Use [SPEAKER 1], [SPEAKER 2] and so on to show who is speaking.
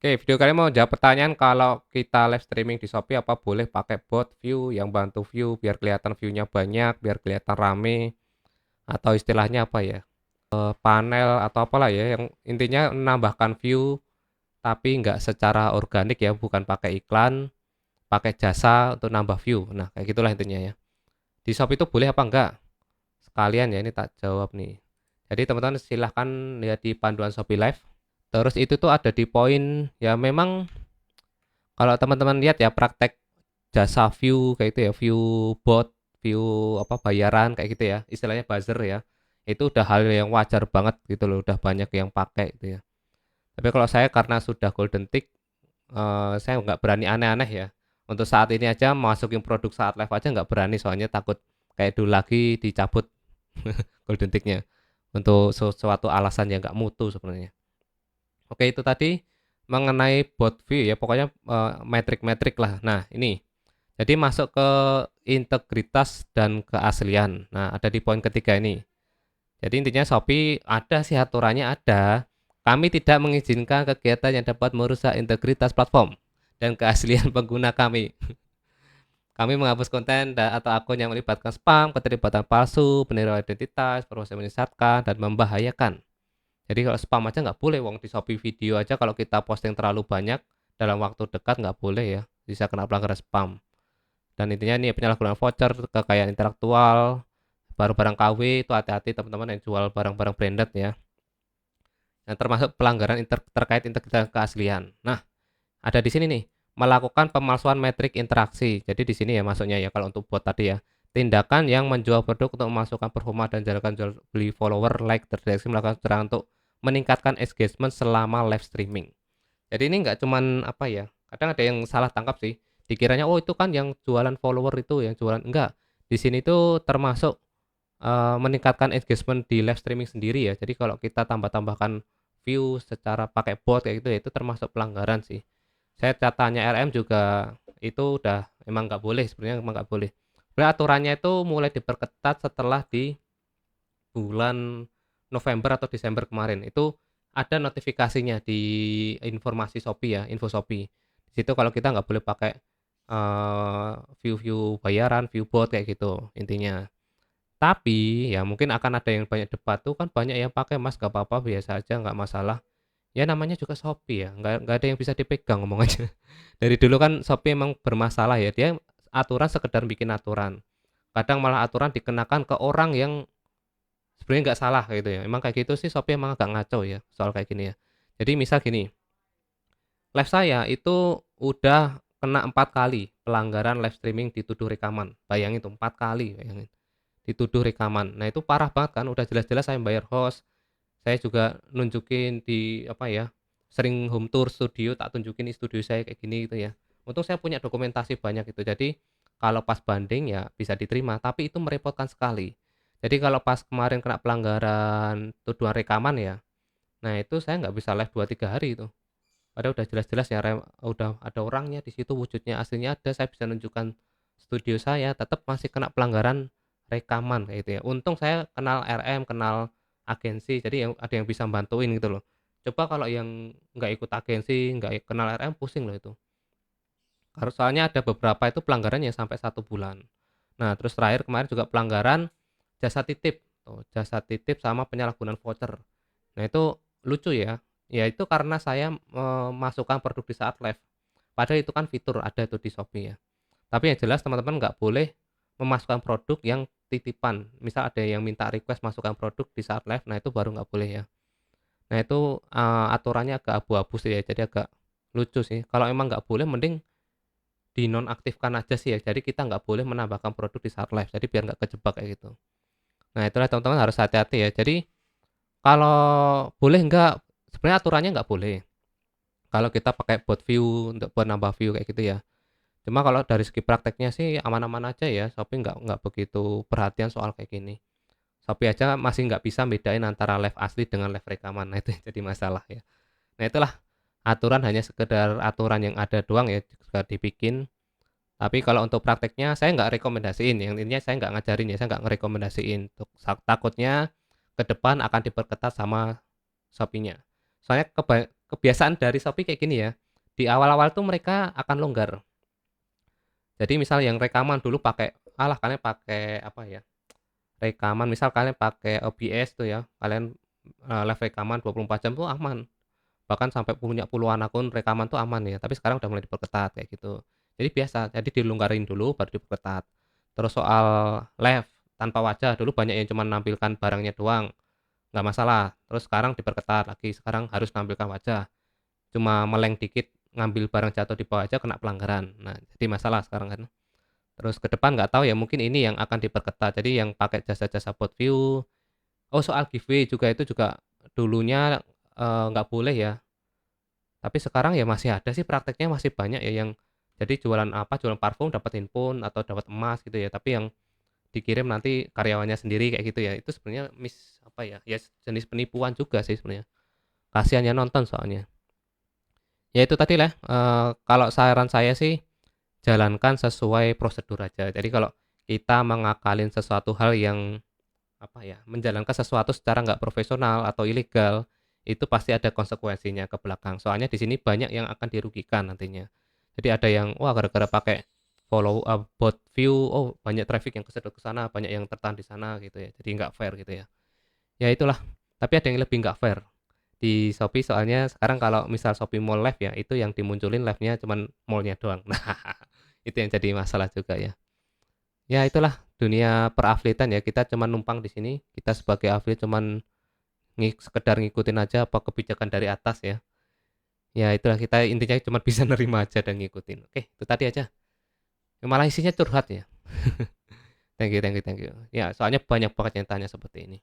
[SPEAKER 1] Oke, video kali ini mau jawab pertanyaan kalau kita live streaming di Shopee apa boleh pakai bot view yang bantu view biar kelihatan view-nya banyak, biar kelihatan rame, atau istilahnya apa ya, panel atau apalah ya, yang intinya menambahkan view tapi nggak secara organik ya, bukan pakai iklan, pakai jasa untuk nambah view. Nah, kayak gitulah intinya ya. Di Shopee itu boleh apa enggak? Sekalian ya, ini tak jawab nih. Jadi teman-teman silahkan lihat di panduan Shopee Live. Terus itu tuh ada di poin ya memang kalau teman-teman lihat ya praktek jasa view kayak itu ya, view bot, view apa bayaran kayak gitu ya, istilahnya buzzer ya. Itu udah hal yang wajar banget gitu loh, udah banyak yang pakai gitu ya. Tapi kalau saya karena sudah golden tick, saya nggak berani aneh-aneh ya. Untuk saat ini aja masukin produk saat live aja nggak berani soalnya takut kayak dulu lagi dicabut golden ticknya untuk sesuatu alasan yang nggak mutu sebenarnya. Oke itu tadi mengenai bot view ya pokoknya metrik-metrik lah. Nah ini jadi masuk ke integritas dan keaslian. Nah, ada di poin ketiga ini. Jadi intinya Shopee ada sih aturannya ada. Kami tidak mengizinkan kegiatan yang dapat merusak integritas platform dan keaslian pengguna kami. Kami menghapus konten atau akun yang melibatkan spam, keterlibatan palsu, peniruan identitas, proses menyesatkan, dan membahayakan. Jadi kalau spam aja nggak boleh, wong di Shopee video aja kalau kita posting terlalu banyak dalam waktu dekat nggak boleh ya, bisa kena pelanggaran spam. Dan intinya ini penyalahgunaan voucher, kekayaan intelektual, barang-barang KW itu hati-hati teman-teman yang jual barang-barang branded ya. Yang termasuk pelanggaran terkait integritas keaslian. Nah, ada di sini nih, melakukan pemalsuan metrik interaksi. Jadi di sini ya masuknya ya kalau untuk bot tadi ya. Tindakan yang menjual produk untuk memasukkan performa dan jalankan jual beli follower, like, terdeteksi melakukan serangan untuk meningkatkan engagement selama live streaming. Jadi ini nggak cuman apa ya, kadang ada yang salah tangkap sih. Dikiranya oh itu kan yang jualan follower itu yang jualan enggak. Di sini tuh termasuk meningkatkan engagement di live streaming sendiri ya. Jadi kalau kita tambah-tambahkan view secara pakai bot kayak gitu ya itu termasuk pelanggaran sih. Saya catatannya RM juga itu udah emang nggak boleh sebenarnya emang nggak boleh. Sebenarnya aturannya itu mulai diperketat setelah di bulan November atau Desember kemarin. Itu ada notifikasinya di informasi Shopee ya, info Shopee. Di situ kalau kita nggak boleh pakai view-view bayaran, view bot kayak gitu intinya. Tapi ya mungkin akan ada yang banyak debat tuh kan banyak yang pakai mas gak apa-apa biasa aja nggak masalah. Ya namanya juga Shopee ya nggak ada yang bisa dipegang ngomong aja. Dari dulu kan Shopee emang bermasalah ya dia aturan sekedar bikin aturan. Kadang malah aturan dikenakan ke orang yang sebenarnya nggak salah gitu ya. Emang kayak gitu sih Shopee emang agak ngaco ya soal kayak gini ya. Jadi misal gini, live saya itu udah kena 4 kali pelanggaran live streaming dituduh rekaman. Bayangin tuh 4 kali, bayangin dituduh rekaman. Nah itu parah banget kan, udah jelas-jelas saya bayar host, saya juga nunjukin di apa ya, sering home tour studio, tak tunjukin di studio saya kayak gini gitu ya. Untung saya punya dokumentasi banyak itu, jadi kalau pas banding ya bisa diterima, tapi itu merepotkan sekali. Jadi kalau pas kemarin kena pelanggaran tuduhan rekaman ya, nah itu saya nggak bisa live 2-3 hari itu. Padahal udah jelas-jelas ya, udah ada orangnya di situ, wujudnya aslinya ada, saya bisa nunjukkan studio saya, tetap masih kena pelanggaran rekaman kayak gitu ya. Untung saya kenal RM, kenal agensi, jadi ada yang bisa bantuin gitu loh. Coba kalau yang nggak ikut agensi, nggak kenal RM, pusing loh itu. Karena soalnya ada beberapa itu pelanggaran yang sampai 1 bulan. Nah, terus terakhir kemarin juga pelanggaran jasa titip, tuh, jasa titip sama penyalahgunaan voucher. Nah, itu lucu ya. Ya itu karena saya memasukkan produk di saat live. Padahal itu kan fitur ada itu di Shopee ya. Tapi yang jelas teman-teman nggak boleh memasukkan produk yang titipan. Misal ada yang minta request masukkan produk di saat live, nah itu baru nggak boleh ya. Nah itu aturannya agak abu-abu sih ya, jadi agak lucu sih. Kalau emang nggak boleh, mending dinonaktifkan aja sih ya. Jadi kita nggak boleh menambahkan produk di saat live, jadi biar nggak kejebak kayak gitu. Nah itulah teman-teman harus hati-hati ya. Jadi kalau boleh nggak, sebenarnya aturannya nggak boleh. Kalau kita pakai bot view untuk buat nambah view kayak gitu ya. Cuma kalau dari segi prakteknya sih aman-aman aja ya, Shopee nggak begitu perhatian soal kayak gini. Shopee aja masih nggak bisa bedain antara live asli dengan live rekaman, nah itu yang jadi masalah ya. Nah itulah aturan hanya sekedar aturan yang ada doang ya, juga dibikin. Tapi kalau untuk prakteknya saya nggak rekomendasiin, yang intinya saya nggak ngajarin ya, saya nggak ngerekomendasiin. Takutnya ke depan akan diperketat sama Shopee-nya. Soalnya kebiasaan dari Shopee kayak gini ya, di awal-awal tuh mereka akan longgar. Jadi misal yang rekaman dulu pakai, alah kalian pakai apa ya, rekaman misal kalian pakai OBS tuh ya, kalian live rekaman 24 jam tuh aman. Bahkan sampai punya puluhan akun rekaman tuh aman ya, tapi sekarang udah mulai diperketat kayak gitu. Jadi biasa, jadi dilonggarin dulu baru diperketat. Terus soal live tanpa wajah, dulu banyak yang cuma nampilkan barangnya doang, nggak masalah. Terus sekarang diperketat lagi, sekarang harus nampilkan wajah. Cuma meleng dikit ngambil barang jatuh di bawah aja kena pelanggaran. Nah, jadi masalah sekarang kan. Terus ke depan nggak tahu ya, mungkin ini yang akan diperketat. Jadi yang pakai jasa-jasa bot view. Oh, soal giveaway juga itu juga dulunya nggak boleh ya. Tapi sekarang ya masih ada sih, prakteknya masih banyak ya yang jadi jualan apa, jualan parfum dapat handphone atau dapat emas gitu ya. Tapi yang dikirim nanti karyawannya sendiri kayak gitu ya. Itu sebenarnya apa ya? Ya jenis penipuan juga sih sebenarnya. Kasihan yang nonton soalnya. Ya itu tadi lah, kalau saran saya sih jalankan sesuai prosedur aja. Jadi kalau kita mengakalin sesuatu hal yang apa ya, menjalankan sesuatu secara nggak profesional atau ilegal, itu pasti ada konsekuensinya ke belakang. Soalnya di sini banyak yang akan dirugikan nantinya. Jadi ada yang wah gara-gara pakai bot view, oh banyak traffic yang kesedot ke sana, banyak yang tertahan di sana gitu ya. Jadi nggak fair gitu ya. Ya itulah. Tapi ada yang lebih nggak fair di Shopee, soalnya sekarang kalau misal Shopee Mall Live ya, itu yang dimunculin live-nya cuman mallnya doang. Nah, itu yang jadi masalah juga ya. Ya itulah dunia perafilitan ya, kita cuman numpang di sini, kita sebagai afiliat cuman sekedar ngikutin aja apa kebijakan dari atas ya. Ya itulah, kita intinya cuma bisa nerima aja dan ngikutin. Oke, itu tadi aja. Malah isinya curhat ya. Thank you, thank you, thank you. Ya, soalnya banyak banget yang tanya seperti ini.